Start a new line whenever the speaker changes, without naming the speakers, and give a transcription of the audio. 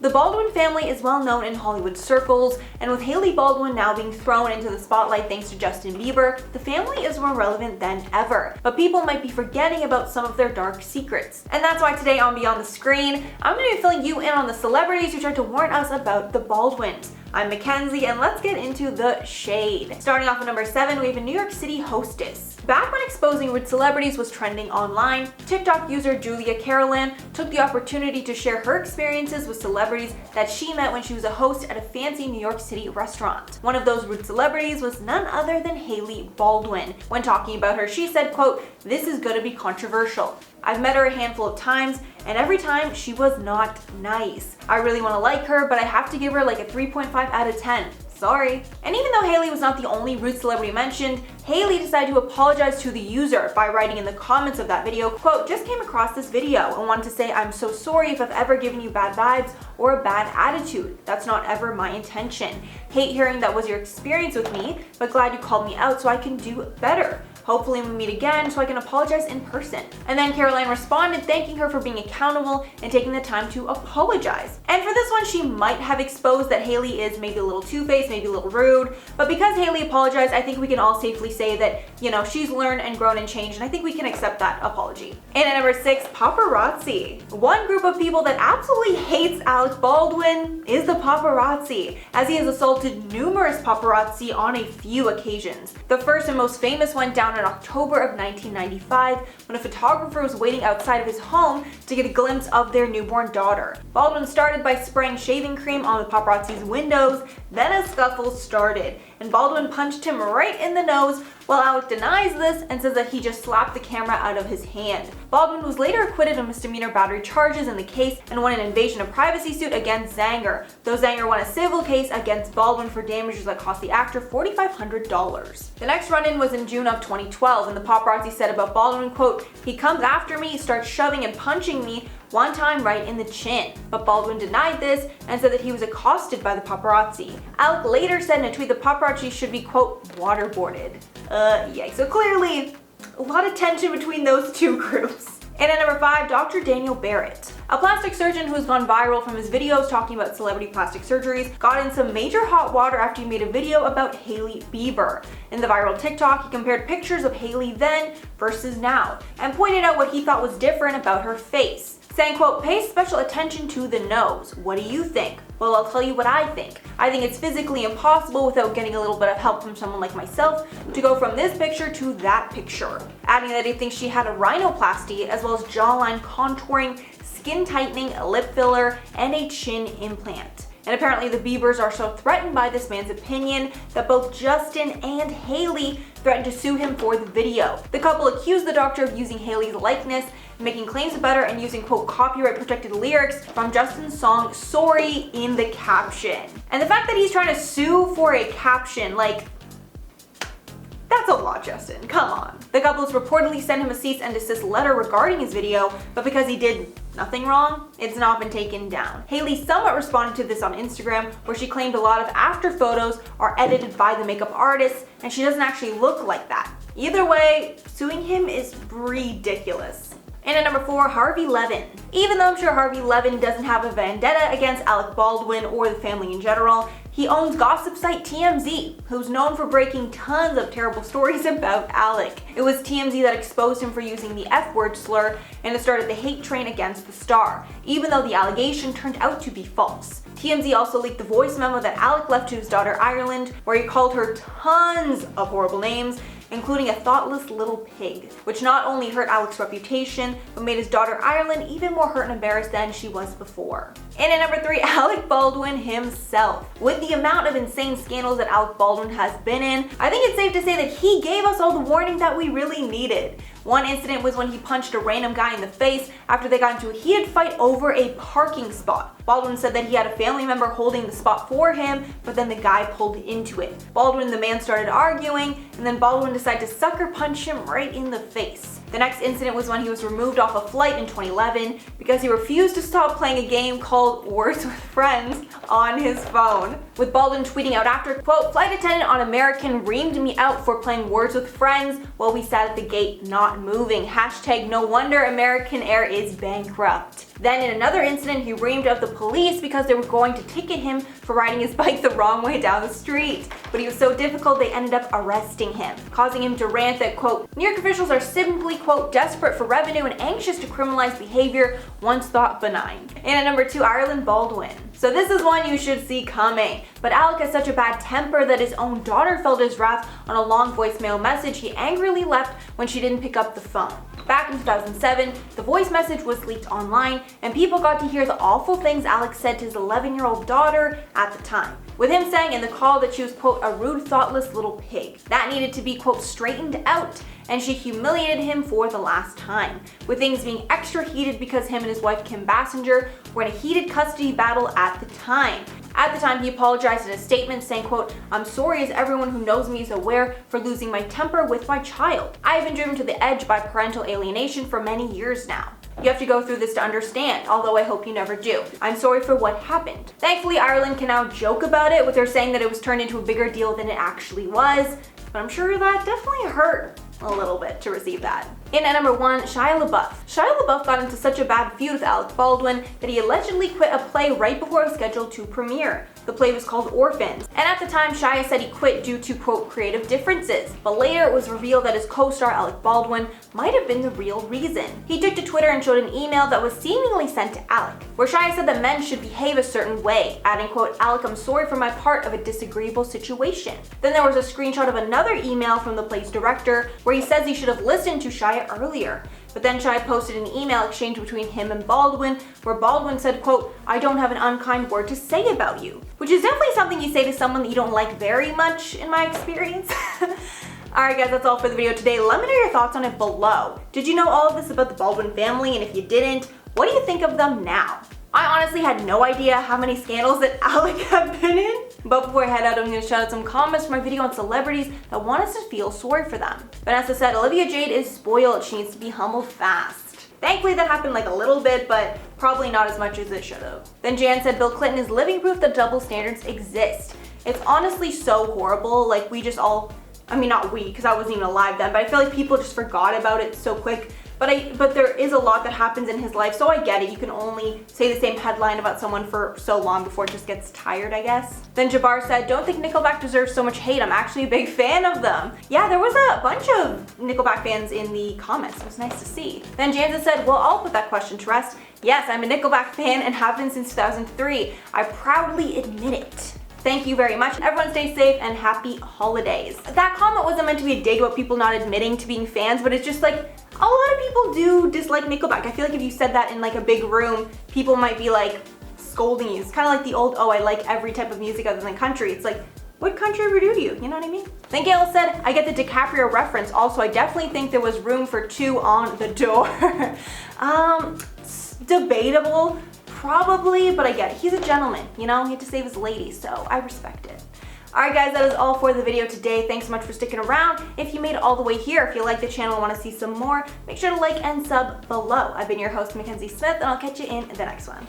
The Baldwin family is well known in Hollywood circles, and with Hailey Baldwin now being thrown into the spotlight thanks to Justin Bieber, the family is more relevant than ever. But people might be forgetting about some of their dark secrets. And that's why today on Beyond the Screen, I'm going to be filling you in on the celebrities who tried to warn us about the Baldwins. I'm Mackenzie, and let's get into the shade. Starting off at number 7, we have a New York City hostess. Back when exposing rude celebrities was trending online, TikTok user Julia Carolan took the opportunity to share her experiences with celebrities that she met when she was a host at a fancy New York City restaurant. One of those rude celebrities was none other than Hailey Baldwin. When talking about her, she said, quote, "This is gonna be controversial. I've met her a handful of times, and every time she was not nice. I really want to like her, but I have to give her like a 3.5 out of 10. Sorry." And even though Hailey was not the only rude celebrity mentioned, Hailey decided to apologize to the user by writing in the comments of that video, quote, "Just came across this video and wanted to say I'm so sorry if I've ever given you bad vibes or a bad attitude. That's not ever my intention. Hate hearing that was your experience with me, but glad you called me out so I can do better. Hopefully we'll meet again so I can apologize in person." And then Caroline responded thanking her for being accountable and taking the time to apologize. And for this one, she might have exposed that Hailey is maybe a little two-faced, maybe a little rude, but because Hailey apologized, I think we can all safely say that, she's learned and grown and changed, and I think we can accept that apology. And at number 6, paparazzi. One group of people that absolutely hates Alec Baldwin is the paparazzi, as he has assaulted numerous paparazzi on a few occasions. The first and most famous went down in October of 1995 when a photographer was waiting outside of his home to get a glimpse of their newborn daughter. Baldwin started by spraying shaving cream on the paparazzi's windows, then a scuffle started, and Baldwin punched him right in the nose, while Alec denies this and says that he just slapped the camera out of his hand. Baldwin was later acquitted of misdemeanor battery charges in the case and won an invasion of privacy suit against Zanger, though Zanger won a civil case against Baldwin for damages that cost the actor $4,500. The next run-in was in June of 2012, and the paparazzi said about Baldwin, quote, "He comes after me, starts shoving and punching me, one time right in the chin." But Baldwin denied this and said that he was accosted by the paparazzi. Alec later said in a tweet the paparazzi should be, quote, "waterboarded." Yikes. So clearly, a lot of tension between those two groups. And at number 5, Dr. Daniel Barrett. A plastic surgeon who has gone viral from his videos talking about celebrity plastic surgeries got in some major hot water after he made a video about Hailey Bieber. In the viral TikTok, he compared pictures of Hailey then versus now and pointed out what he thought was different about her face, saying, quote, "Pay special attention to the nose. What do you think? Well, I'll tell you what I think. I think it's physically impossible without getting a little bit of help from someone like myself to go from this picture to that picture." Adding that he thinks she had a rhinoplasty as well as jawline contouring, skin tightening, lip filler, and a chin implant. And apparently the Biebers are so threatened by this man's opinion that both Justin and Hailey threatened to sue him for the video. The couple accused the doctor of using Hailey's likeness, making claims about her, and using, quote, "copyright protected lyrics from Justin's song Sorry" in the caption. And the fact that he's trying to sue for a caption, that's a lot, Justin. Come on. The couple has reportedly sent him a cease and desist letter regarding his video, but because he did nothing wrong, it's not been taken down. Hailey somewhat responded to this on Instagram, where she claimed a lot of after photos are edited by the makeup artist, and she doesn't actually look like that. Either way, suing him is ridiculous. And at number 4, Harvey Levin. Even though I'm sure Harvey Levin doesn't have a vendetta against Alec Baldwin or the family in general, he owns gossip site TMZ, who's known for breaking tons of terrible stories about Alec. It was TMZ that exposed him for using the F-word slur, and it started the hate train against the star, even though the allegation turned out to be false. TMZ also leaked the voice memo that Alec left to his daughter Ireland, where he called her tons of horrible names, including a thoughtless little pig, which not only hurt Alec's reputation, but made his daughter Ireland even more hurt and embarrassed than she was before. And at number 3, Alec Baldwin himself. With the amount of insane scandals that Alec Baldwin has been in, I think it's safe to say that he gave us all the warning that we really needed. One incident was when he punched a random guy in the face after they got into a heated fight over a parking spot. Baldwin said that he had a family member holding the spot for him, but then the guy pulled into it. Baldwin and the man started arguing, and then Baldwin decided to sucker punch him right in the face. The next incident was when he was removed off a flight in 2011 because he refused to stop playing a game called Words with Friends on his phone. With Baldwin tweeting out after, quote, "Flight attendant on American reamed me out for playing Words with Friends while we sat at the gate not moving. Hashtag no wonder American Air is bankrupt." Then in another incident, he reamed out the police because they were going to ticket him for riding his bike the wrong way down the street. But he was so difficult they ended up arresting him, causing him to rant that, quote, "New York officials are simply, quote, desperate for revenue and anxious to criminalize behavior once thought benign." And at number 2, Hailey Baldwin. So this is one you should see coming. But Alec has such a bad temper that his own daughter felt his wrath on a long voicemail message he angrily left when she didn't pick up the phone. Back in 2007, the voice message was leaked online, and people got to hear the awful things Alex said to his 11-year-old daughter at the time. With him saying in the call that she was, quote, "a rude, thoughtless little pig." That needed to be, quote, "straightened out," and she humiliated him for the last time. With things being extra heated because him and his wife Kim Basinger were in a heated custody battle at the time. At the time, he apologized in a statement saying, quote, "I'm sorry as everyone who knows me is aware for losing my temper with my child. I have been driven to the edge by parental alienation for many years now. You have to go through this to understand, although I hope you never do. I'm sorry for what happened." Thankfully, Ireland can now joke about it, with her saying that it was turned into a bigger deal than it actually was, but I'm sure that definitely hurt a little bit to receive that. In at number 1, Shia LaBeouf. Shia LaBeouf got into such a bad feud with Alec Baldwin that he allegedly quit a play right before it was scheduled to premiere. The play was called Orphans, and at the time Shia said he quit due to, quote, "creative differences," but later it was revealed that his co-star Alec Baldwin might have been the real reason. He took to Twitter and showed an email that was seemingly sent to Alec, where Shia said that men should behave a certain way, adding, quote, "Alec, I'm sorry for my part of a disagreeable situation." Then there was a screenshot of another email from the play's director where he says he should have listened to Shia earlier. But then Shia posted an email exchange between him and Baldwin where Baldwin said, quote, "I don't have an unkind word to say about you," which is definitely something you say to someone that you don't like very much in my experience. Alright guys, that's all for the video today. Let me know your thoughts on it below. Did you know all of this about the Baldwin family? And if you didn't, what do you think of them now? I honestly had no idea how many scandals that Alec had been in. But before I head out, I'm going to shout out some comments from my video on celebrities that want us to feel sorry for them. Vanessa said, "Olivia Jade is spoiled. She needs to be humbled fast." Thankfully that happened like a little bit, but probably not as much as it should have. Then Jan said, "Bill Clinton is living proof that double standards exist." It's honestly so horrible. Like we just all, I mean not we, because I wasn't even alive then, but I feel like people just forgot about it so quick. But there is a lot that happens in his life, so I get it. You can only say the same headline about someone for so long before it just gets tired, I guess. Then Jabbar said, "Don't think Nickelback deserves so much hate. I'm actually a big fan of them." Yeah, there was a bunch of Nickelback fans in the comments. It was nice to see. Then Jansen said, "Well, I'll put that question to rest. Yes, I'm a Nickelback fan and have been since 2003. I proudly admit it." Thank you very much. Everyone stay safe and happy holidays. That comment wasn't meant to be a dig about people not admitting to being fans, but it's just like, a lot of people do dislike Nickelback. I feel like if you said that in like a big room, people might be like scolding you. It's kind of like the old, "Oh, I like every type of music other than country." It's like, what country ever do to you? You know what I mean? Then Gail said, "I get the DiCaprio reference. Also, I definitely think there was room for 2 on the door." It's debatable. Probably, but I get it. He's a gentleman, you know? He had to save his lady, so I respect it. Alright guys, that is all for the video today. Thanks so much for sticking around. If you made it all the way here, if you like the channel and want to see some more, make sure to like and sub below. I've been your host, Mackenzie Smith, and I'll catch you in the next one.